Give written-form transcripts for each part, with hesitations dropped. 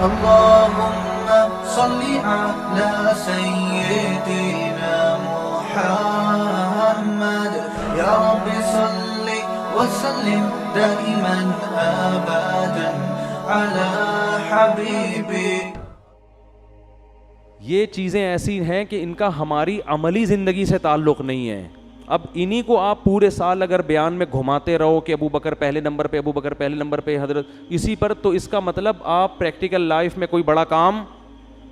اللهم صل على سيدنا محمد يا رب صل وسلم دائما ابدا على حبيبك. یہ چیزیں ایسی ہیں کہ ان کا ہماری عملی زندگی سے تعلق نہیں ہے. اب انہی کو آپ پورے سال اگر بیان میں گھماتے رہو کہ ابو بکر پہلے نمبر پہ، ابو بکر پہلے نمبر پہ، حضرت اسی پر، تو اس کا مطلب آپ پریکٹیکل لائف میں کوئی بڑا کام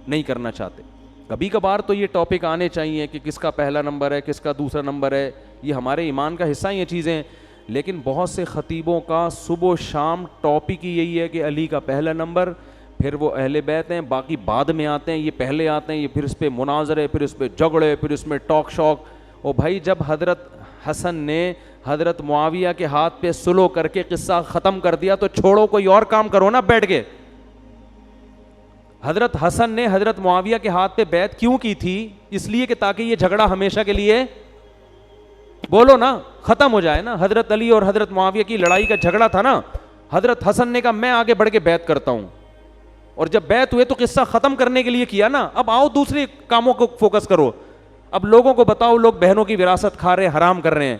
نہیں کرنا چاہتے. کبھی کبھار تو یہ ٹاپک آنے چاہیے کہ کس کا پہلا نمبر ہے، کس کا دوسرا نمبر ہے، یہ ہمارے ایمان کا حصہ ہیں یہ چیزیں. لیکن بہت سے خطیبوں کا صبح و شام ٹاپک ہی یہی ہے کہ علی کا پہلا نمبر، پھر وہ اہل بیت ہیں، باقی بعد میں آتے ہیں، یہ پہلے آتے ہیں، یہ پھر اس پہ مناظرے، پھر اس پہ جھگڑے، پھر اس میں ٹاک شوک. او بھائی، جب حضرت حسن نے حضرت معاویہ کے ہاتھ پہ سلو کر کے قصہ ختم کر دیا تو چھوڑو کوئی اور کام کرو نا بیٹھ کے. حضرت حسن نے حضرت معاویہ کے ہاتھ پہ بیعت کیوں کی تھی؟ اس لیے کہ تاکہ یہ جھگڑا ہمیشہ کے لیے، بولو نا، ختم ہو جائے نا. حضرت علی اور حضرت معاویہ کی لڑائی کا جھگڑا تھا نا. حضرت حسن نے کہا میں آگے بڑھ کے بیعت کرتا ہوں، اور جب بیعت ہوئے تو قصہ ختم کرنے کے لیے کیا نا. اب آؤ دوسرے کاموں کو فوکس کرو. اب لوگوں کو بتاؤ لوگ بہنوں کی وراثت کھا رہے ہیں، حرام کر رہے ہیں.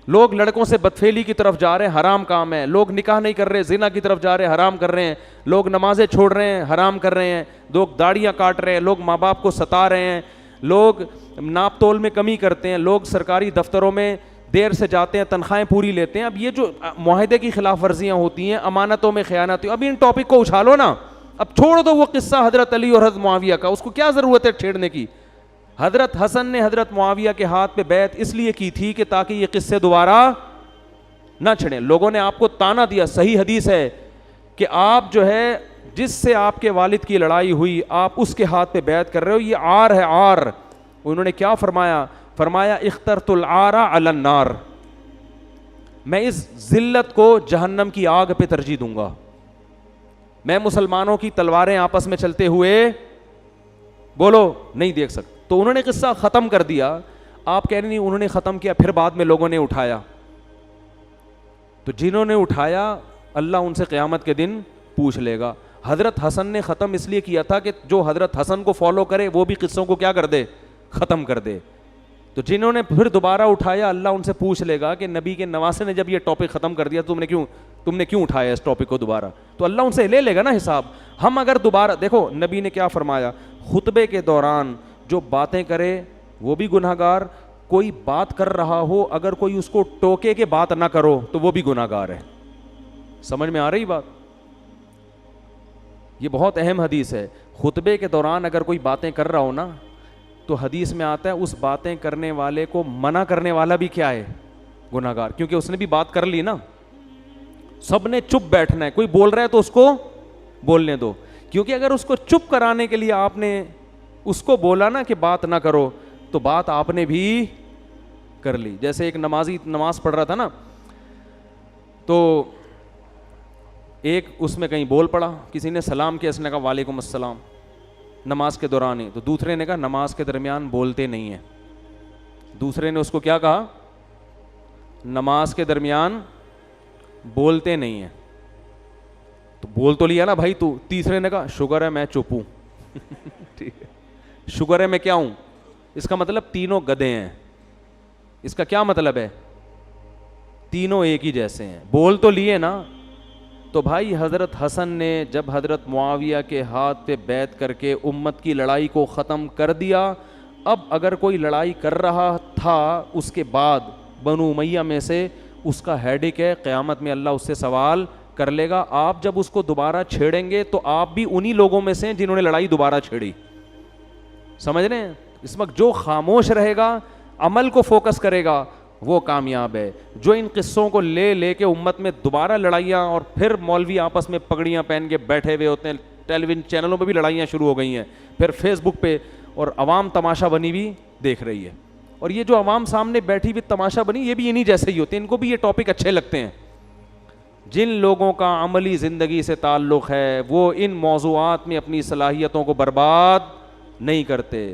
لوگ لڑکوں سے بدفعلی کی طرف جا رہے ہیں، حرام کام ہے. لوگ نکاح نہیں کر رہے، زنا کی طرف جا رہے ہیں، حرام کر رہے ہیں. لوگ نمازیں چھوڑ رہے ہیں، حرام کر رہے ہیں. لوگ داڑیاں کاٹ رہے ہیں، لوگ ماں باپ کو ستا رہے ہیں. لوگ ناپ تول میں کمی کرتے ہیں، لوگ سرکاری دفتروں میں دیر سے جاتے ہیں، تنخواہیں پوری لیتے ہیں. اب یہ جو معاہدے کی خلاف ورزیاں ہوتی ہیں، امانتوں میں خیانت، اب ان ٹاپک کو اچھالو نا. اب چھوڑ دو وہ قصہ حضرت علی اور حضرت معاویہ کا، اس کو کیا ضرورت ہے چھیڑنے کی. حضرت حسن نے حضرت معاویہ کے ہاتھ پہ بیعت اس لیے کی تھی کہ تاکہ یہ قصے دوبارہ نہ چھڑیں. لوگوں نے آپ کو تانا دیا، صحیح حدیث ہے کہ آپ جو ہے جس سے آپ کے والد کی لڑائی ہوئی آپ اس کے ہاتھ پہ بیعت کر رہے ہو، یہ عار ہے، عار. انہوں نے کیا فرمایا؟ فرمایا اخترت العار علی النار، میں اس ذلت کو جہنم کی آگ پہ ترجیح دوں گا. میں مسلمانوں کی تلواریں آپس میں چلتے ہوئے بولو نہیں دیکھ سکتے. تو انہوں نے قصہ ختم کر دیا. آپ کہہ رہے نہیں انہوں نے ختم کیا، پھر بعد میں لوگوں نے اٹھایا. تو جنہوں نے اٹھایا اللہ ان سے قیامت کے دن پوچھ لے گا. حضرت حسن نے ختم اس لیے کیا تھا کہ جو حضرت حسن کو فالو کرے وہ بھی قصوں کو کیا کر دے، ختم کر دے. تو جنہوں نے پھر دوبارہ اٹھایا اللہ ان سے پوچھ لے گا کہ نبی کے نواسے نے جب یہ ٹاپک ختم کر دیا تم نے کیوں اٹھایا اس ٹاپک کو دوبارہ. تو اللہ ان سے لے لے گا نا حساب. ہم اگر دوبارہ دیکھو نبی نے کیا فرمایا، خطبے کے دوران جو باتیں کرے وہ بھی گناہ گار، کوئی بات کر رہا ہو اگر کوئی اس کو ٹوکے کے بات نہ کرو تو وہ بھی گناہ گار ہے. سمجھ میں آ رہی بات؟ یہ بہت اہم حدیث ہے. خطبے کے دوران اگر کوئی باتیں کر رہا ہو نا تو حدیث میں آتا ہے اس باتیں کرنے والے کو منع کرنے والا بھی کیا ہے، گناہ گار، کیونکہ اس نے بھی بات کر لی نا. سب نے چپ بیٹھنا ہے، کوئی بول رہا ہے تو اس کو بولنے دو، کیونکہ اگر اس کو چپ کرانے کے لیے آپ نے اس کو بولا نا کہ بات نہ کرو تو بات آپ نے بھی کر لی. جیسے ایک نمازی نماز پڑھ رہا تھا نا، تو ایک اس میں کہیں بول پڑا، کسی نے سلام کیا، اس نے کہا وعلیکم السلام، نماز کے دوران ہی. تو دوسرے نے کہا نماز کے درمیان بولتے نہیں ہیں. دوسرے نے اس کو کیا کہا، نماز کے درمیان بولتے نہیں ہیں. تو بول تو لیا نا بھائی تو. تیسرے نے کہا شکر ہے میں چپ ہوں. ٹھیک ہے، شکر ہے میں کیا ہوں، اس کا مطلب تینوں گدھے ہیں. اس کا کیا مطلب ہے، تینوں ایک ہی جیسے ہیں. بول تو لیے نا. تو بھائی حضرت حسن نے جب حضرت معاویہ کے ہاتھ پہ بیعت کر کے امت کی لڑائی کو ختم کر دیا، اب اگر کوئی لڑائی کر رہا تھا اس کے بعد بنو امیہ میں سے، اس کا ہیڈک ہے، قیامت میں اللہ اس سے سوال کر لے گا. آپ جب اس کو دوبارہ چھیڑیں گے تو آپ بھی انہی لوگوں میں سے ہیں جنہوں نے لڑائی دوبارہ چھیڑی. سمجھ رہے ہیں؟ اس وقت جو خاموش رہے گا، عمل کو فوکس کرے گا، وہ کامیاب ہے. جو ان قصوں کو لے لے کے امت میں دوبارہ لڑائیاں، اور پھر مولوی آپس میں پگڑیاں پہن کے بیٹھے ہوئے ہوتے ہیں، ٹیلی ویژن چینلوں پہ بھی لڑائیاں شروع ہو گئی ہیں، پھر فیس بک پہ، اور عوام تماشا بنی بھی دیکھ رہی ہے. اور یہ جو عوام سامنے بیٹھی ہوئی تماشا بنی، یہ بھی انہی جیسے ہی ہوتے ہیں، ان کو بھی یہ ٹاپک اچھے لگتے ہیں. جن لوگوں کا عملی زندگی سے تعلق ہے وہ ان موضوعات میں اپنی صلاحیتوں کو برباد نہیں کرتے،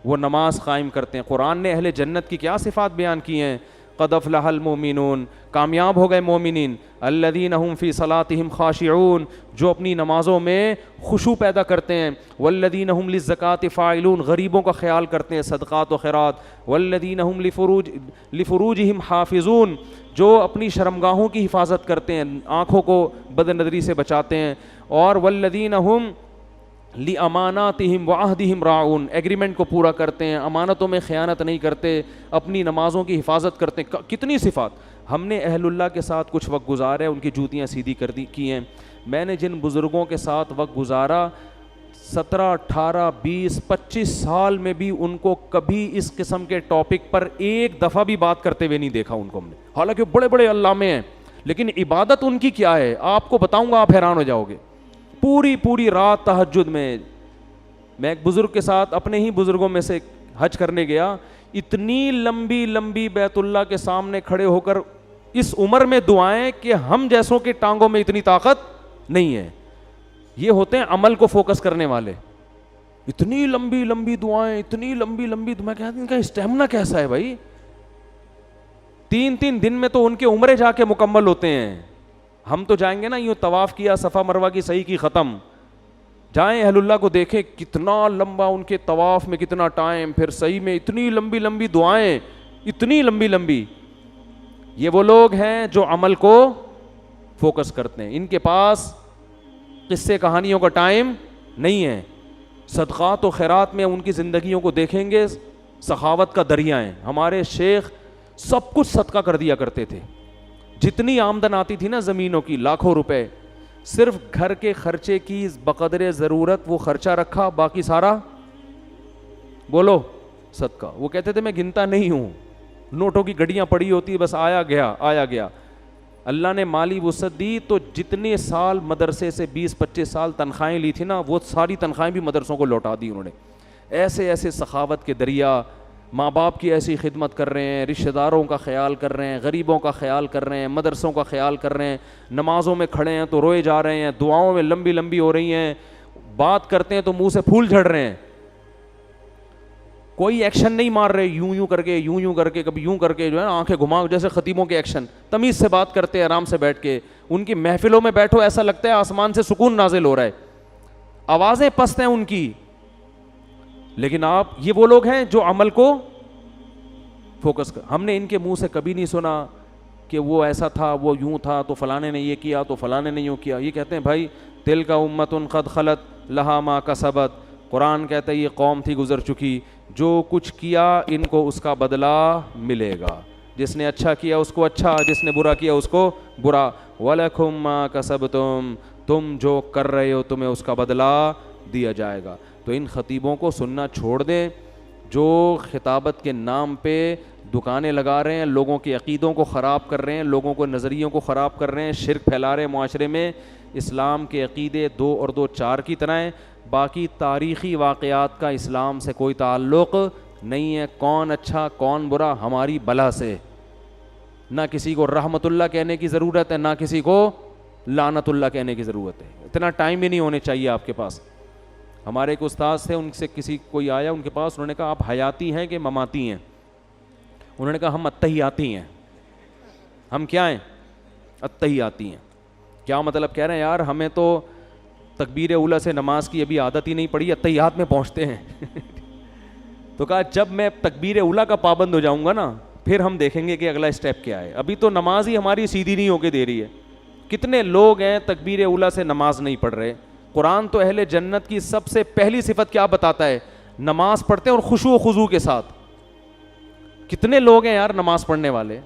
وہ نماز قائم کرتے ہیں. قرآن نے اہل جنت کی کیا صفات بیان کی ہیں، قد افلح المؤمنون, کامیاب ہو گئے مومنین, الذین هم فی صلاتہم خاشعون, جو اپنی نمازوں میں خشوع پیدا کرتے ہیں, والذین هم للزکاۃ فاعلون, غریبوں کا خیال کرتے ہیں, صدقات و خیرات, والذین هم لفروجہم حافظون, جو اپنی شرمگاہوں کی حفاظت کرتے ہیں, آنکھوں کو بد نظری سے بچاتے ہیں, اور والذین هم لِأَمَانَاتِهِمْ وَعَهْدِهِمْ راعون, ایگریمنٹ کو پورا کرتے ہیں, امانتوں میں خیانت نہیں کرتے, اپنی نمازوں کی حفاظت کرتے ہیں. کتنی صفات. ہم نے اہل اللہ کے ساتھ کچھ وقت گزارا ہے, ان کی جوتیاں سیدھی کی ہیں. میں نے جن بزرگوں کے ساتھ وقت گزارا 17, 18, 20, 25 سال میں بھی ان کو کبھی اس قسم کے ٹاپک پر ایک دفعہ بھی بات کرتے ہوئے نہیں دیکھا ان کو ہم نے, حالانکہ بڑے بڑے علامے ہیں, لیکن عبادت ان کی کیا ہے آپ کو بتاؤں گا, آپ حیران ہو جاؤ گے. پوری رات تہجد میں ایک بزرگ کے ساتھ, اپنے ہی بزرگوں میں سے حج کرنے گیا, اتنی لمبی بیت اللہ کے سامنے کھڑے ہو کر اس عمر میں دعائیں کہ ہم جیسوں کے ٹانگوں میں اتنی طاقت نہیں ہے. یہ ہوتے ہیں عمل کو فوکس کرنے والے. اتنی لمبی دعائیں, اتنی لمبی میں کہتے ہیں ان کا اسٹیمنا کیسا ہے بھائی. 3 دن میں تو ان کے عمرے جا کے مکمل ہوتے ہیں. ہم تو جائیں گے نا, یوں طواف کیا, صفا مروہ کی صحیح کی, ختم. جائیں اہل اللہ کو دیکھیں کتنا لمبا ان کے طواف میں کتنا ٹائم, پھر صحیح میں اتنی لمبی دعائیں, اتنی لمبی. یہ وہ لوگ ہیں جو عمل کو فوکس کرتے ہیں. ان کے پاس قصے کہانیوں کا ٹائم نہیں ہے. صدقات و خیرات میں ان کی زندگیوں کو دیکھیں گے, سخاوت کا دریا ہیں. ہمارے شیخ سب کچھ صدقہ کر دیا کرتے تھے. جتنی آمدن آتی تھی نا زمینوں کی, لاکھوں روپے, صرف گھر کے خرچے کی بقدر ضرورت وہ خرچہ رکھا, باقی سارا بولو صدقہ. وہ کہتے تھے میں گنتا نہیں ہوں, نوٹوں کی گڈیاں پڑی ہوتی, بس آیا گیا. اللہ نے مالی وسعت دی تو جتنے سال مدرسے سے 20-25 سال تنخواہیں لی تھی نا, وہ ساری تنخواہیں بھی مدرسوں کو لوٹا دی انہوں نے. ایسے سخاوت کے دریا, ماں باپ کی ایسی خدمت کر رہے ہیں, رشتہ داروں کا خیال کر رہے ہیں, غریبوں کا خیال کر رہے ہیں, مدرسوں کا خیال کر رہے ہیں, نمازوں میں کھڑے ہیں تو روئے جا رہے ہیں, دعاؤں میں لمبی ہو رہی ہیں, بات کرتے ہیں تو منہ سے پھول جھڑ رہے ہیں. کوئی ایکشن نہیں مار رہے, یوں کر کے کبھی یوں کر کے, جو ہے نا آنکھیں گھما, جیسے خطیبوں کے ایکشن. تمیز سے بات کرتے ہیں آرام سے بیٹھ کے. ان کی محفلوں میں بیٹھو ایسا لگتا ہے آسمان سے سکون نازل ہو رہا ہے. آوازیں پست ہیں ان کی, لیکن یہ وہ لوگ ہیں جو عمل کو فوکس کر. ہم نے ان کے منہ سے کبھی نہیں سنا کہ وہ ایسا تھا, وہ یوں تھا, تو فلانے نے یہ کیا, تو فلانے نے یوں کیا. یہ کہتے ہیں بھائی تلک امۃ قد خلت لہا ما کسبت. قرآن کہتا ہے یہ قوم تھی گزر چکی, جو کچھ کیا ان کو اس کا بدلہ ملے گا. جس نے اچھا کیا اس کو اچھا, جس نے برا کیا اس کو برا. وَلَكُمْ مَا كَسَبْتُمْ, تم جو کر رہے ہو تمہیں اس کا بدلہ دیا جائے گا. تو ان خطیبوں کو سننا چھوڑ دیں جو خطابت کے نام پہ دکانیں لگا رہے ہیں, لوگوں کے عقیدوں کو خراب کر رہے ہیں, لوگوں کو نظریوں کو خراب کر رہے ہیں, شرک پھیلا رہے ہیں معاشرے میں. اسلام کے عقیدے 2 اور 2 4 کی طرح ہیں. باقی تاریخی واقعات کا اسلام سے کوئی تعلق نہیں ہے. کون اچھا کون برا ہماری بلا سے. نہ کسی کو رحمت اللہ کہنے کی ضرورت ہے, نہ کسی کو لعنت اللہ کہنے کی ضرورت ہے. اتنا ٹائم بھی نہیں ہونے چاہیے آپ کے پاس. ہمارے ایک استاد تھے, ان سے کوئی آیا ان کے پاس, انہوں نے کہا آپ حیاتی ہیں کہ مماتی ہیں؟ انہوں نے کہا ہم اتحیاتی ہیں. ہم کیا ہیں؟ اتحیاتی ہیں. کیا مطلب کہہ رہے ہیں؟ یار ہمیں تو تکبیر اولیٰ سے نماز کی ابھی عادت ہی نہیں پڑی, اتحیات میں پہنچتے ہیں. تو کہا جب میں تکبیر اولیٰ کا پابند ہو جاؤں گا نا پھر ہم دیکھیں گے کہ اگلا اسٹیپ کیا ہے. ابھی تو نماز ہی ہماری سیدھی نہیں ہو کے دے رہی ہے. کتنے لوگ ہیں تکبیر اولیٰ سے نماز نہیں پڑھ رہے. قرآن تو اہل جنت کی سب سے پہلی صفت کیا بتاتا ہے؟ نماز پڑھتے ہیں اور خشوع و خضوع کے ساتھ. کتنے لوگ ہیں یار نماز پڑھنے والے.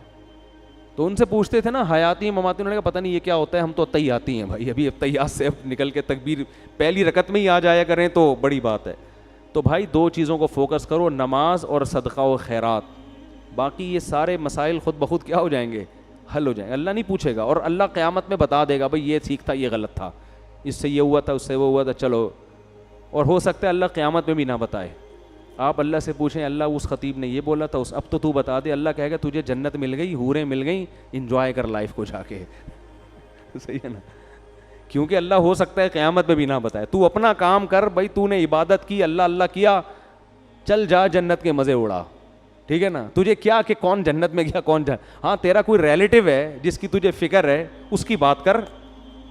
تو ان سے پوچھتے تھے نا حیاتی مماتی, انہوں نے کہا پتہ نہیں یہ کیا ہوتا ہے, ہم تو اتحیاتی ہیں بھائی. ابھی اتحیات سے اب نکل کے تکبیر پہلی رکعت میں ہی آ جایا کریں تو بڑی بات ہے. تو بھائی 2 چیزوں کو فوکس کرو, نماز اور صدقہ و خیرات. باقی یہ سارے مسائل خود بخود کیا ہو جائیں گے؟ حل ہو جائیں گے. اللہ نہیں پوچھے گا, اور اللہ قیامت میں بتا دے گا بھائی یہ ٹھیک تھا یہ غلط تھا, اس سے یہ ہوا تھا اس سے وہ ہوا تھا, چلو. اور ہو سکتا ہے اللہ قیامت میں بھی نہ بتائے. آپ اللہ سے پوچھیں اللہ اس خطیب نے یہ بولا تھا, اب تو بتا دے. اللہ کہے گا تجھے جنت مل گئی, حوریں مل گئیں, انجوائے کر لائف کو جا کے. صحیح ہے نا؟ کیونکہ اللہ ہو سکتا ہے قیامت میں بھی نہ بتائے. تو اپنا کام کر بھائی, تو نے عبادت کی, اللہ اللہ کیا, چل جا جنت کے مزے اڑا. ٹھیک ہے نا, تجھے کیا کہ کون جنت میں گیا کون ہاں تیرا کوئی ریلیٹیو ہے جس کی تجھے فکر ہے, اس کی بات کر,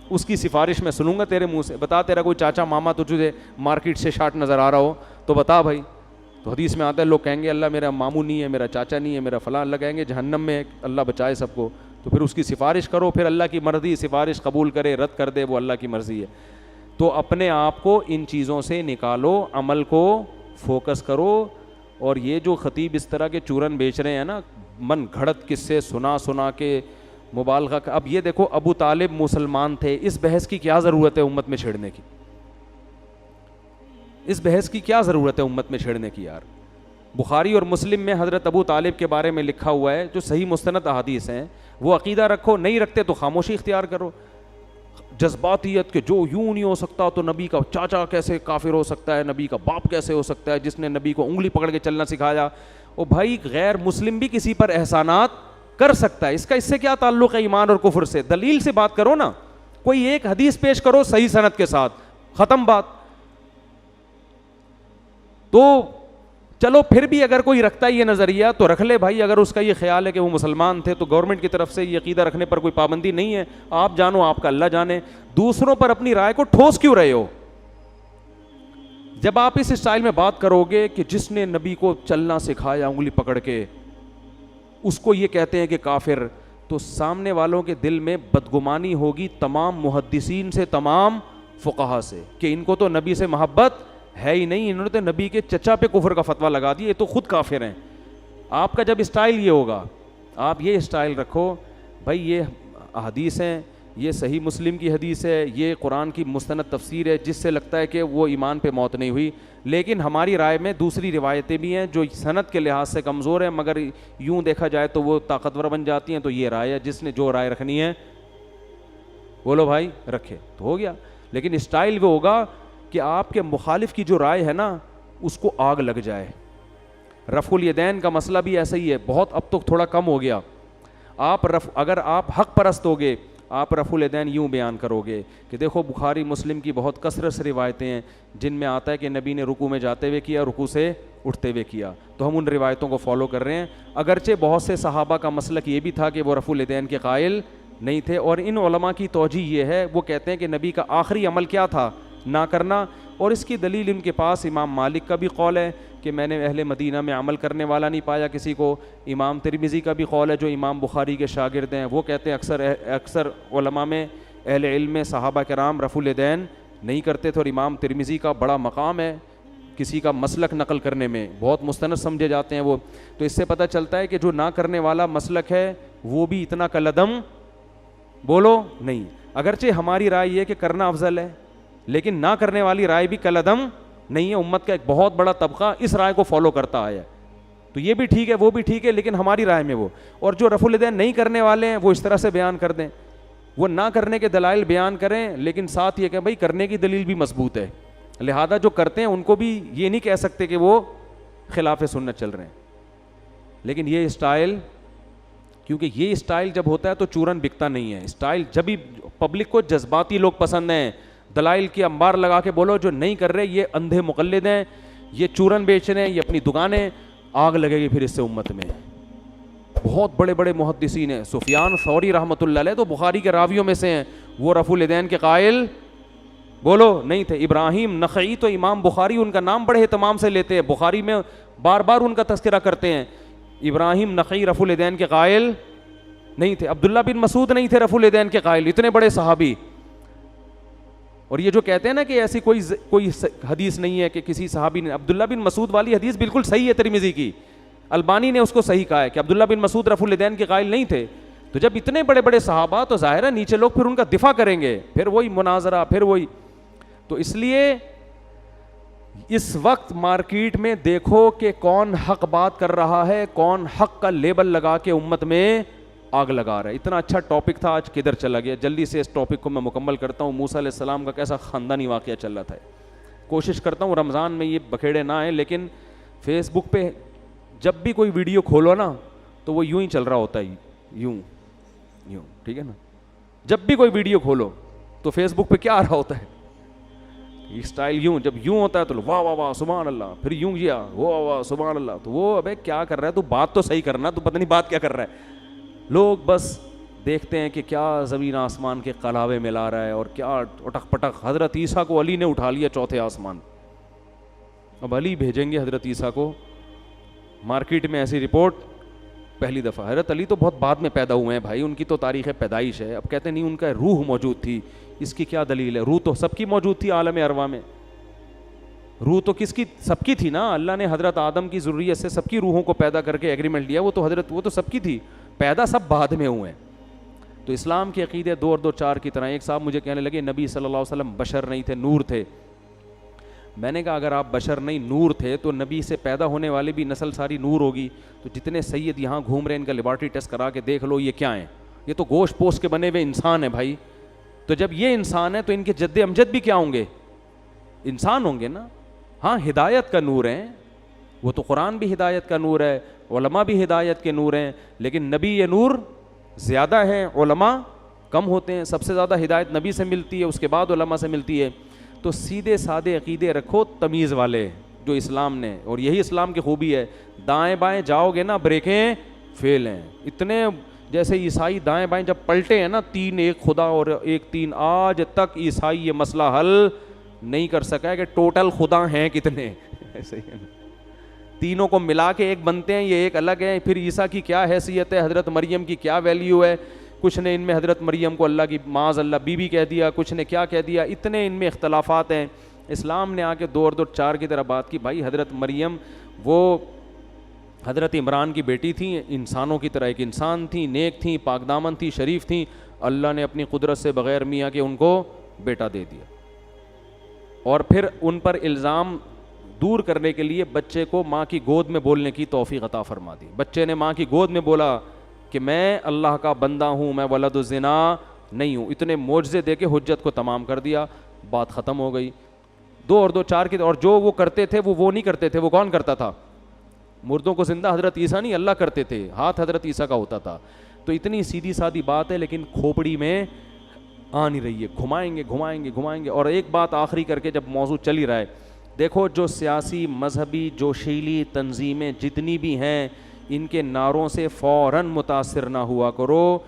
اس کی سفارش میں سنوں گا تیرے منہ سے. بتا تیرا کوئی چاچا ماما تجھے مارکیٹ سے شارٹ نظر آ رہا ہو تو بتا بھائی. تو حدیث میں آتا ہے لوگ کہیں گے اللہ میرا ماموں نہیں ہے, میرا چاچا نہیں ہے, میرا فلاں, اللہ کہیں گے جہنم میں اللہ بچائے سب کو. تو پھر اس کی سفارش کرو, پھر اللہ کی مرضی, سفارش قبول کرے رد کر دے وہ اللہ کی مرضی ہے. تو اپنے آپ کو ان چیزوں سے نکالو, عمل کو فوکس کرو. اور یہ جو خطیب اس طرح کے چورن بیچ رہے ہیں نا, من گھڑت قصے سنا کے مبالغہ. اب یہ دیکھو ابو طالب مسلمان تھے, اس بحث کی کیا ضرورت ہے امت میں چھیڑنے کی, اس بحث کی کیا ضرورت ہے امت میں چھیڑنے کی یار. بخاری اور مسلم میں حضرت ابو طالب کے بارے میں لکھا ہوا ہے, جو صحیح مستند احادیث ہیں وہ عقیدہ رکھو, نہیں رکھتے تو خاموشی اختیار کرو. جذباتیت کے جو یوں نہیں ہو سکتا تو نبی کا چاچا کیسے کافر ہو سکتا ہے, نبی کا باپ کیسے ہو سکتا ہے جس نے نبی کو انگلی پکڑ کے چلنا سکھایا. او بھائی غیر مسلم بھی کسی پر احسانات کر سکتا ہے, اس سے کیا تعلق ہے ایمان اور کفر سے؟ دلیل سے بات کرو نا, کوئی ایک حدیث پیش کرو صحیح سند کے ساتھ, ختم بات. تو چلو پھر بھی اگر کوئی رکھتا ہے یہ نظریہ تو رکھ لے بھائی, اگر اس کا یہ خیال ہے کہ وہ مسلمان تھے تو گورنمنٹ کی طرف سے یہ عقیدہ رکھنے پر کوئی پابندی نہیں ہے. آپ جانو آپ کا اللہ جانے. دوسروں پر اپنی رائے کو ٹھوس کیوں رہے ہو؟ جب آپ اس اسٹائل میں بات کرو گے کہ جس نے نبی کو چلنا سکھایا انگلی پکڑ کے, اس کو یہ کہتے ہیں کہ کافر, تو سامنے والوں کے دل میں بدگمانی ہوگی تمام محدثین سے, تمام فقہا سے, کہ ان کو تو نبی سے محبت ہے ہی نہیں, انہوں نے تو نبی کے چچا پہ کفر کا فتویٰ لگا دیا, یہ تو خود کافر ہیں. آپ کا جب اسٹائل یہ ہوگا, آپ یہ اسٹائل رکھو بھائی, یہ حدیث ہیں, یہ صحیح مسلم کی حدیث ہے, یہ قرآن کی مستند تفسیر ہے, جس سے لگتا ہے کہ وہ ایمان پہ موت نہیں ہوئی. لیکن ہماری رائے میں دوسری روایتیں بھی ہیں جو صنعت کے لحاظ سے کمزور ہیں, مگر یوں دیکھا جائے تو وہ طاقتور بن جاتی ہیں. تو یہ رائے ہے, جس نے جو رائے رکھنی ہے بولو بھائی رکھے, تو ہو گیا. لیکن اسٹائل وہ ہوگا کہ آپ کے مخالف کی جو رائے ہے نا اس کو آگ لگ جائے. رفع الیدین کا مسئلہ بھی ایسا ہی ہے, بہت اب تو تھوڑا کم ہو گیا. اگر آپ حق پرست ہوگے, آپ رفع الیدین یوں بیان کرو گے کہ دیکھو بخاری مسلم کی بہت کثرت سے روایتیں ہیں جن میں آتا ہے کہ نبی نے رکوع میں جاتے ہوئے کیا, رکوع سے اٹھتے ہوئے کیا, تو ہم ان روایتوں کو فالو کر رہے ہیں. اگرچہ بہت سے صحابہ کا مسلک یہ بھی تھا کہ وہ رفع الیدین کے قائل نہیں تھے, اور ان علماء کی توجہ یہ ہے, وہ کہتے ہیں کہ نبی کا آخری عمل کیا تھا, نہ کرنا. اور اس کی دلیل ان کے پاس امام مالک کا بھی قول ہے کہ میں نے اہل مدینہ میں عمل کرنے والا نہیں پایا کسی کو. امام ترمذی کا بھی قول ہے جو امام بخاری کے شاگرد ہیں, وہ کہتے ہیں اکثر علماء میں اہل علم میں صحابہ کرام رفع الیدین نہیں کرتے تھے. اور امام ترمذی کا بڑا مقام ہے کسی کا مسلک نقل کرنے میں, بہت مستند سمجھے جاتے ہیں وہ. تو اس سے پتہ چلتا ہے کہ جو نہ کرنے والا مسلک ہے وہ بھی اتنا کلعدم بولو نہیں. اگرچہ ہماری رائے یہ کہ کرنا افضل ہے, لیکن نہ کرنے والی رائے بھی کلعدم نہیں ہے. امت کا ایک بہت بڑا طبقہ اس رائے کو فالو کرتا آیا ہے, تو یہ بھی ٹھیک ہے وہ بھی ٹھیک ہے, لیکن ہماری رائے میں وہ. اور جو رفع الیدین نہیں کرنے والے ہیں وہ اس طرح سے بیان کر دیں, وہ نہ کرنے کے دلائل بیان کریں, لیکن ساتھ یہ کہ بھائی کرنے کی دلیل بھی مضبوط ہے. لہذا جو کرتے ہیں ان کو بھی یہ نہیں کہہ سکتے کہ وہ خلاف سنت چل رہے ہیں. لیکن یہ اسٹائل, کیونکہ یہ اسٹائل جب ہوتا ہے تو چورن بکتا نہیں ہے. اسٹائل جب بھی پبلک کو جذباتی لوگ پسند ہیں, دلائل کی انبار لگا کے بولو, جو نہیں کر رہے یہ اندھے مقلد ہیں, یہ چورن بیچ رہے ہیں, یہ اپنی دکانیں, آگ لگے گی پھر اس سے امت میں. بہت بڑے بڑے محدثین ہیں, سفیان ثوری رحمۃ اللہ علیہ تو بخاری کے راویوں میں سے ہیں, وہ رفع الیدین کے قائل بولو نہیں تھے. ابراہیم نخعی تو امام بخاری ان کا نام بڑے اہتمام سے لیتے ہیں, بخاری میں بار بار ان کا تذکرہ کرتے ہیں. ابراہیم نخعی رفع الیدین کے قائل نہیں تھے. عبداللہ بن مسعود نہیں تھے رفع الیدین کے قائل, اتنے بڑے صحابی. اور یہ جو کہتے ہیں نا کہ ایسی کوئی حدیث نہیں ہے کہ کسی صحابی نے, عبداللہ بن مسعود والی حدیث بالکل صحیح ہے ترمذی کی, البانی نے اس کو صحیح کہا ہے کہ عبداللہ بن مسعود رفع الیدین کے قائل نہیں تھے. تو جب اتنے بڑے بڑے صحابہ, تو ظاہر ہے نیچے لوگ پھر ان کا دفاع کریں گے, پھر وہی مناظرہ, پھر وہی. تو اس لیے اس وقت مارکیٹ میں دیکھو کہ کون حق بات کر رہا ہے, کون حق کا لیبل لگا کے امت میں آگ لگا رہا ہے. اتنا اچھا ٹاپک تھا, آج کدھر چلا گیا. جلدی سے اس ٹاپک کو میں مکمل کرتا ہوں. موسیٰ علیہ السلام کا کیسا خاندانی واقعہ چل رہا تھا. کوشش کرتا ہوں رمضان میں یہ بکھیڑے نہ آئیں, لیکن فیس بک پہ جب بھی کوئی ویڈیو کھولو نا تو وہ یوں ہی چل رہا ہوتا ہے, یوں یوں, ٹھیک ہے نا. جب بھی کوئی ویڈیو کھولو تو فیس بک پہ کیا آ رہا ہوتا ہے, اسٹائل یوں، جب یوں ہوتا ہے تو واہ واہ واہ سبحان اللہ، پھر یوں کیا واہ واہ سبحان اللہ، تو وہ ابے کیا کر رہا ہے تو بات تو صحیح کرنا، تو پتہ نہیں بات کیا کر رہا ہے. لوگ بس دیکھتے ہیں کہ کیا زمین آسمان کے قلاوے ملا رہا ہے اور کیا اٹک پٹک. حضرت عیسیٰ کو علی نے اٹھا لیا چوتھے آسمان. اب علی بھیجیں گے حضرت عیسیٰ کو. مارکیٹ میں ایسی رپورٹ پہلی دفعہ. حضرت علی تو بہت بعد میں پیدا ہوئے ہیں بھائی، ان کی تو تاریخ پیدائش ہے. اب کہتے نہیں ان کا روح موجود تھی، اس کی کیا دلیل ہے؟ روح تو سب کی موجود تھی عالم ارواح میں. روح تو کس کی؟ سب کی تھی نا. اللہ نے حضرت آدم کی ذریت سے سب کی روحوں کو پیدا کر کے ایگریمنٹ لیا. وہ تو سب کی تھی، پیدا سب بعد میں ہوئے ہیں. تو اسلام کے عقیدے دو اور دو چار کی طرح. ایک صاحب مجھے کہنے لگے نبی صلی اللہ علیہ وسلم بشر نہیں تھے، نور تھے. میں نے کہا اگر آپ بشر نہیں نور تھے تو نبی سے پیدا ہونے والی بھی نسل ساری نور ہوگی. تو جتنے سید یہاں گھوم رہے ہیں ان کا لیبارٹری ٹیسٹ کرا کے دیکھ لو یہ کیا ہیں. یہ تو گوشت پوست کے بنے ہوئے انسان ہیں بھائی. تو جب یہ انسان ہے تو ان کے جد امجد بھی کیا ہوں گے؟ انسان ہوں گے نا. ہاں ہدایت کا نور ہیں وہ، تو قرآن بھی ہدایت کا نور ہے، علماء بھی ہدایت کے نور ہیں. لیکن نبی یہ نور زیادہ ہیں، علماء کم ہوتے ہیں. سب سے زیادہ ہدایت نبی سے ملتی ہے، اس کے بعد علماء سے ملتی ہے. تو سیدھے سادے عقیدے رکھو تمیز والے جو اسلام نے، اور یہی اسلام کی خوبی ہے. دائیں بائیں جاؤ گے نا بریکیں فیل ہیں. اتنے جیسے عیسائی دائیں بائیں جب پلٹے ہیں نا، 3 ایک خدا اور 1 3، آج تک عیسائی یہ مسئلہ حل نہیں کر سکا ہے کہ ٹوٹل خدا ہیں کتنے. ایسے ہی تینوں کو ملا کے ایک بنتے ہیں، یہ ایک الگ ہے. پھر عیسیٰ کی کیا حیثیت ہے، حضرت مریم کی کیا ویلیو ہے. کچھ نے ان میں حضرت مریم کو اللہ کی معاذ اللہ بیوی کہہ دیا، کچھ نے کیا کہہ دیا. اتنے ان میں اختلافات ہیں. اسلام نے آ کے 2 اور 2 4 کی طرح بات کی. بھائی حضرت مریم وہ حضرت عمران کی بیٹی تھیں، انسانوں کی طرح ایک انسان تھیں، نیک تھیں، پاک دامن تھیں، شریف تھیں. اللہ نے اپنی قدرت سے بغیر میاں کے ان کو بیٹا دے دیا. اور پھر ان پر الزام دور کرنے کے لیے بچے کو ماں کی گود میں بولنے کی توفیق عطا فرما دی. بچے نے ماں کی گود میں بولا کہ میں اللہ کا بندہ ہوں، میں ولد الزنا نہیں ہوں. اتنے معجزے دے کے حجت کو تمام کر دیا، بات ختم ہو گئی. 2 اور 2 4 کی. اور جو وہ کرتے تھے وہ نہیں کرتے تھے. وہ کون کرتا تھا؟ مردوں کو زندہ حضرت عیسیٰ نہیں، اللہ کرتے تھے. ہاتھ حضرت عیسیٰ کا ہوتا تھا. تو اتنی سیدھی سادی بات ہے لیکن کھوپڑی میں آ نہیں رہی ہے. گھمائیں گے. اور ایک بات آخری کر کے جب موضوع چل ہی رہا ہے، دیکھو جو سیاسی مذہبی جوشیلی تنظیمیں جتنی بھی ہیں، ان کے نعروں سے فوراً متاثر نہ ہوا کرو.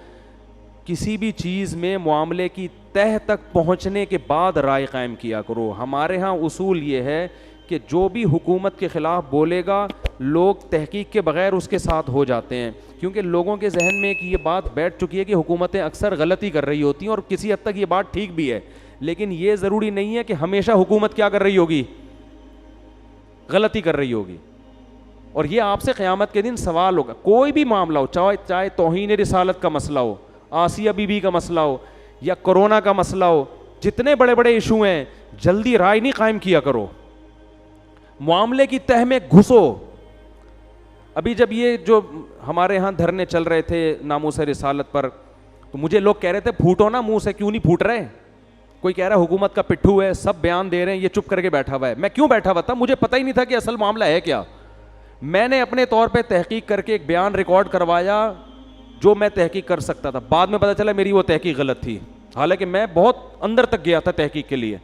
کسی بھی چیز میں معاملے کی تہ تک پہنچنے کے بعد رائے قائم کیا کرو. ہمارے ہاں اصول یہ ہے کہ جو بھی حکومت کے خلاف بولے گا لوگ تحقیق کے بغیر اس کے ساتھ ہو جاتے ہیں، کیونکہ لوگوں کے ذہن میں ایک یہ بات بیٹھ چکی ہے کہ حکومتیں اکثر غلطی کر رہی ہوتی ہیں، اور کسی حد تک یہ بات ٹھیک بھی ہے. لیکن یہ ضروری نہیں ہے کہ ہمیشہ حکومت کیا کر رہی ہوگی، غلطی کر رہی ہوگی. اور یہ آپ سے قیامت کے دن سوال ہوگا. کوئی بھی معاملہ ہو، چاہے توہین رسالت کا مسئلہ ہو، آسیہ بی بی کا مسئلہ ہو، یا کرونا کا مسئلہ ہو، جتنے بڑے بڑے ایشو ہیں جلدی رائے نہیں قائم کیا کرو، معاملے کی تہ میں گھسو. ابھی جب یہ جو ہمارے ہاں دھرنے چل رہے تھے ناموس رسالت پر، تو مجھے لوگ کہہ رہے تھے پھوٹو نا منہ سے. کیوں نہیں پھوٹ رہے؟ کوئی کہہ رہا ہے حکومت کا پٹھو ہے، سب بیان دے رہے ہیں، یہ چپ کر کے بیٹھا ہوا ہے. میں کیوں بیٹھا ہوا تھا؟ مجھے پتہ ہی نہیں تھا کہ اصل معاملہ ہے کیا. میں نے اپنے طور پہ تحقیق کر کے ایک بیان ریکارڈ کروایا جو میں تحقیق کر سکتا تھا. بعد میں پتہ چلا میری وہ تحقیق غلط تھی، حالانکہ میں بہت اندر تک گیا تھا تحقیق کے لیے.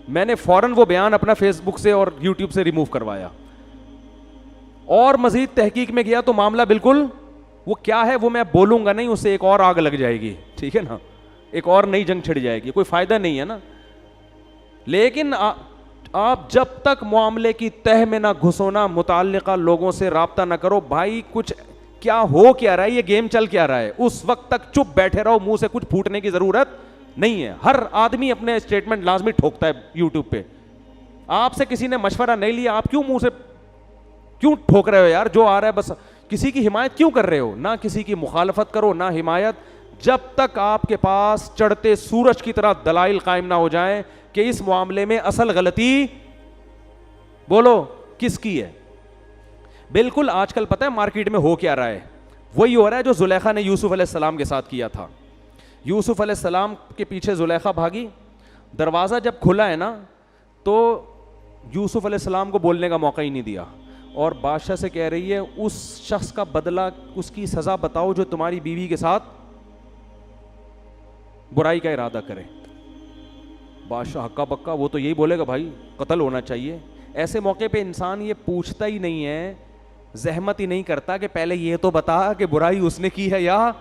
میں نے فوراً وہ بیان اپنا فیس بک سے اور یوٹیوب سے ریموو کروایا، اور مزید تحقیق میں گیا تو معاملہ بالکل وہ کیا ہے وہ میں بولوں گا نہیں، اس سے ایک اور آگ لگ جائے گی. ٹھیک ہے نا، ایک اور نئی جنگ چھڑ جائے گی، کوئی فائدہ نہیں ہے نا. لیکن آپ جب تک معاملے کی تہ میں نہ گھسو نا، متعلقہ لوگوں سے رابطہ نہ کرو. بھائی کچھ کیا ہو کیا رہا ہے، یہ گیم چل کیا رہا ہے، اس وقت تک چپ بیٹھے رہو. منہ سے کچھ پھوٹنے کی ضرورت نہیں ہے. ہر آدمی اپنے اسٹیٹمنٹ لازمی ٹھوکتا ہے یوٹیوب پہ. آپ سے کسی نے مشورہ نہیں لیا، آپ کیوں منہ سے کیوں ٹھوک رہے ہو یار؟ جو آ رہا ہے بس. کسی کی حمایت کیوں کر رہے ہو؟ نہ کسی کی مخالفت کرو نہ حمایت، جب تک آپ کے پاس چڑھتے سورج کی طرح دلائل قائم نہ ہو جائیں کہ اس معاملے میں اصل غلطی بولو کس کی ہے. بالکل آج کل پتہ ہے مارکیٹ میں ہو کیا رہا ہے؟ وہی ہو رہا ہے جو زلیخا نے یوسف علیہ السلام کے ساتھ کیا تھا. یوسف علیہ السلام کے پیچھے زلیخا بھاگی، دروازہ جب کھلا ہے نا تو یوسف علیہ السلام کو بولنے کا موقع ہی نہیں دیا، اور بادشاہ سے کہہ رہی ہے اس شخص کا بدلہ، اس کی سزا بتاؤ جو تمہاری بیوی کے ساتھ برائی کا ارادہ کرے. بادشاہ ہکا بکا وہ تو یہی بولے گا بھائی قتل ہونا چاہیے. ایسے موقع پہ انسان یہ پوچھتا ہی نہیں ہے, زحمت ہی نہیں کرتا کہ پہلے یہ تو بتا کہ برائی اس نے کی ہے یا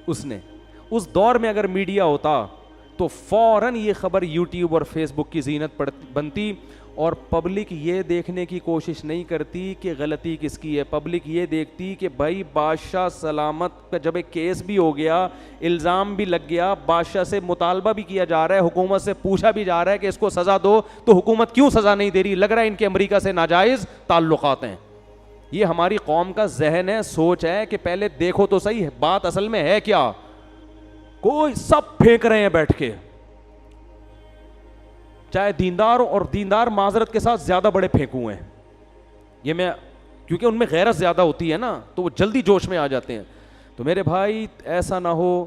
اس نے. اس دور میں اگر میڈیا ہوتا تو فوراً یہ خبر یوٹیوب اور فیس بک کی زینت بنتی, اور پبلک یہ دیکھنے کی کوشش نہیں کرتی کہ غلطی کس کی ہے. پبلک یہ دیکھتی کہ بھائی بادشاہ سلامت کا جب ایک کیس بھی ہو گیا, الزام بھی لگ گیا, بادشاہ سے مطالبہ بھی کیا جا رہا ہے, حکومت سے پوچھا بھی جا رہا ہے کہ اس کو سزا دو, تو حکومت کیوں سزا نہیں دے رہی؟ لگ رہا ہے ان کے امریکہ سے ناجائز تعلقات ہیں. یہ ہماری قوم کا ذہن ہے, سوچ ہے کہ پہلے دیکھو تو صحیح بات اصل میں ہے کیا. کوئی سب پھینک رہے ہیں بیٹھ کے, چاہے دیندار اور دیندار معذرت کے ساتھ زیادہ بڑے پھینکو ہیں. یہ میں کیونکہ ان میں غیرت زیادہ ہوتی ہے نا, تو وہ جلدی جوش میں آ جاتے ہیں. تو میرے بھائی ایسا نہ ہو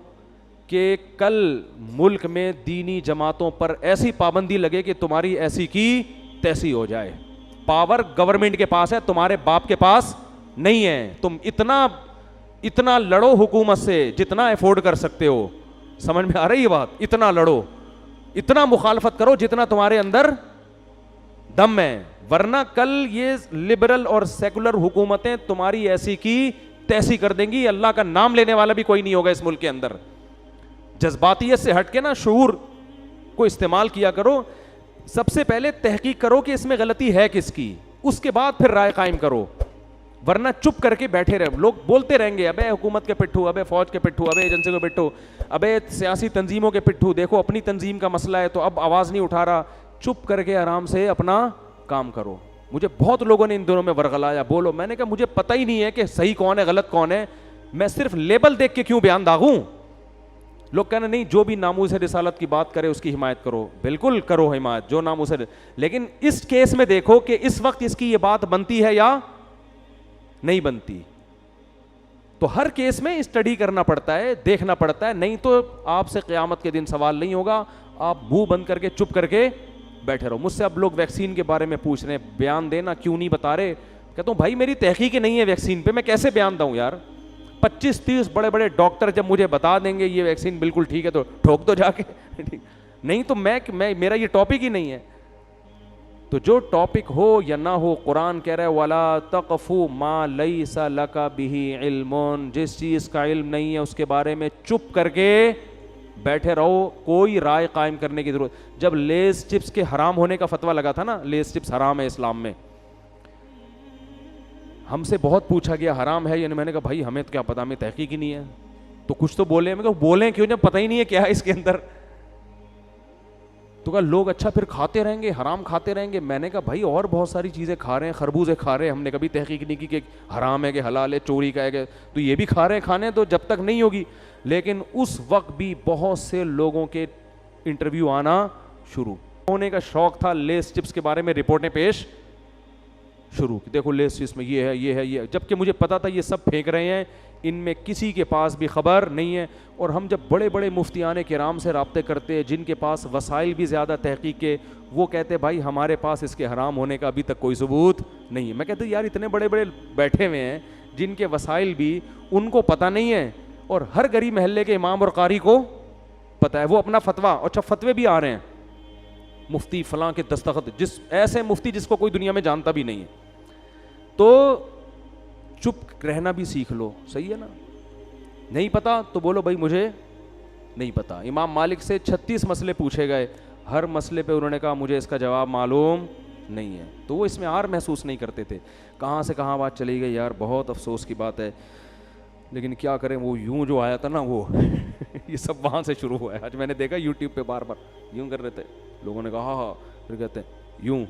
کہ کل ملک میں دینی جماعتوں پر ایسی پابندی لگے کہ تمہاری ایسی کی تیسی ہو جائے. پاور گورنمنٹ کے پاس ہے, تمہارے باپ کے پاس نہیں ہے. تم اتنا لڑو حکومت سے جتنا افورڈ کر سکتے ہو. سمجھ میں آ رہی ہے بات؟ اتنا لڑو, اتنا مخالفت کرو جتنا تمہارے اندر دم ہے, ورنہ کل یہ لبرل اور سیکولر حکومتیں تمہاری ایسی کی تیسی کر دیں گی. اللہ کا نام لینے والا بھی کوئی نہیں ہوگا اس ملک کے اندر. جذباتیت سے ہٹ کے نا شعور کو استعمال کیا کرو. سب سے پہلے تحقیق کرو کہ اس میں غلطی ہے کس کی, اس کے بعد پھر رائے قائم کرو, ورنہ چپ کر کے بیٹھے رہے. لوگ بولتے رہیں گے ابے حکومت کے پٹھو, ابے فوج کے پٹھو, ابے ایجنسی کے پٹھو, ابے سیاسی تنظیموں کے پٹھو, دیکھو اپنی تنظیم کا مسئلہ ہے تو اب آواز نہیں اٹھا رہا. چپ کر کے آرام سے اپنا کام کرو. مجھے بہت لوگوں نے ان دنوں میں ورغلایا, بولو. میں نے کہا مجھے پتہ ہی نہیں ہے کہ صحیح کون ہے غلط کون ہے, میں صرف لیبل دیکھ کے کیوں بیان داغوں. لوگ کہنا نہیں جو بھی ناموس رسالت کی بات کرے اس کی حمایت کرو. بالکل کرو حمایت جو ناموس, لیکن اس کیس میں دیکھو کہ اس وقت اس کی یہ بات بنتی ہے یا نہیں بنتی. تو ہر کیس میں اسٹڈی کرنا پڑتا ہے, دیکھنا پڑتا ہے, نہیں تو آپ سے قیامت کے دن سوال نہیں ہوگا. آپ منہ بند کر کے چپ کر کے بیٹھے رہو. مجھ سے اب لوگ ویکسین کے بارے میں پوچھ رہے ہیں, بیان دینا کیوں نہیں بتا رہے. کہتا ہوں بھائی میری تحقیق نہیں ہے ویکسین پہ, میں کیسے بیان دوں یار. 25-30 بڑے بڑے ڈاکٹر جب مجھے بتا دیں گے یہ ویکسین بالکل ٹھیک ہے تو ٹھوک دو جا کے, نہیں تو میں میرا یہ ٹاپک ہی نہیں ہے. تو جو ٹاپک ہو یا نہ ہو, قرآن کہہ رہا ہے وَلَا تَقْفُ مَا لَيْسَ لَكَ بِهِ عِلْمٌ, جس چیز کا علم نہیں ہے اس کے بارے میں چپ کر کے بیٹھے رہو, کوئی رائے قائم کرنے کی ضرورت. جب لیز چپس کے حرام ہونے کا فتویٰ لگا تھا نا, لیز چپس حرام ہے اسلام میں, ہم سے بہت پوچھا گیا حرام ہے یعنی, میں نے کہا بھائی ہمیں تو کیا پتا, ہمیں تحقیق ہی نہیں ہے. تو کچھ تو بولے, میں کہا بولیں کیوں جب پتہ ہی نہیں ہے کیا ہے اس کے اندر. تو کہا لوگ اچھا پھر کھاتے رہیں گے, حرام کھاتے رہیں گے. میں نے کہا بھائی اور بہت ساری چیزیں کھا رہے ہیں, خربوزے کھا رہے ہیں, ہم نے کبھی تحقیق نہیں کی کہ حرام ہے کہ حلال ہے, چوری کا ہے کہ, تو یہ بھی کھا رہے ہیں, کھانے تو جب تک نہیں ہوگی. لیکن اس وقت بھی بہت سے لوگوں کے انٹرویو آنا شروع ہونے کا شوق تھا, لیس چپس کے بارے میں رپورٹیں پیش شروع کی, دیکھو لیس چپس میں یہ ہے یہ ہے یہ, جبکہ مجھے پتا تھا یہ سب پھینک رہے ہیں, ان میں کسی کے پاس بھی خبر نہیں ہے. اور ہم جب بڑے بڑے مفتیان کرام سے رابطے کرتے ہیں جن کے پاس وسائل بھی زیادہ تحقیق کے, وہ کہتے بھائی ہمارے پاس اس کے حرام ہونے کا ابھی تک کوئی ثبوت نہیں ہے. میں کہتا ہوں یار اتنے بڑے بڑے بیٹھے ہوئے ہیں جن کے وسائل بھی ان کو پتہ نہیں ہے, اور ہر گلی محلے کے امام اور قاری کو پتہ ہے, وہ اپنا فتویٰ, اچھا فتوے بھی آ رہے ہیں مفتی فلاں کے دستخط, جس ایسے مفتی جس کو کوئی دنیا میں جانتا بھی نہیں ہے. تو چپ رہنا بھی سیکھ لو, صحیح ہے نا. نہیں پتا تو بولو بھائی مجھے نہیں پتا. امام مالک سے 36 مسئلے پوچھے گئے, ہر مسئلے پہ انہوں نے کہا مجھے اس کا جواب معلوم نہیں ہے. تو وہ اس میں آر محسوس نہیں کرتے تھے. کہاں سے کہاں بات چلی گئی یار, بہت افسوس کی بات ہے, لیکن کیا کریں, وہ یوں جو آیا تھا نا وہ یہ سب وہاں سے شروع ہوا ہے. آج میں نے دیکھا یوٹیوب پہ بار بار یوں کر رہے تھے, لوگوں نے کہا ہاں, پھر کہتے ہیں یوں,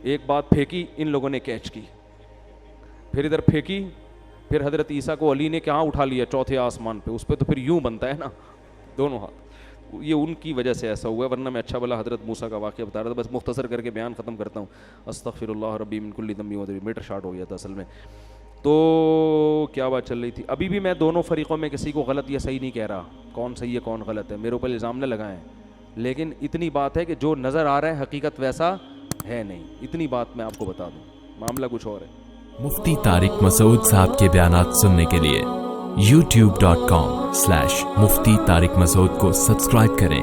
ایک بات پھینکی ان لوگوں نے کیچ کی, پھر ادھر پھینکی, پھر حضرت عیسیٰ کو علی نے کہاں اٹھا لیا چوتھے آسمان پہ, اس پہ تو پھر یوں بنتا ہے نا دونوں ہاتھ. یہ ان کی وجہ سے ایسا ہوا ہے, ورنہ میں اچھا بلا حضرت موسیٰ کا واقعہ بتا رہا تھا. بس مختصر کر کے بیان ختم کرتا ہوں. استغفر اللہ ربی من کل ذنب وتوب, میٹر شارٹ ہو گیا تھا اصل میں. تو کیا بات چل رہی تھی, ابھی بھی میں دونوں فریقوں میں کسی کو غلط یا صحیح نہیں کہہ رہا, کون صحیح ہے کون غلط ہے, میرے اوپر الزام نہ لگائیں. لیکن اتنی بات ہے کہ جو نظر آ رہا ہے حقیقت ویسا ہے نہیں, اتنی بات میں آپ کو بتا دوں, معاملہ کچھ اور ہے. مفتی طارق مسعود صاحب کے بیانات سننے کے لیے youtube.com/مفتی طارق مسعود کو سبسکرائب کریں.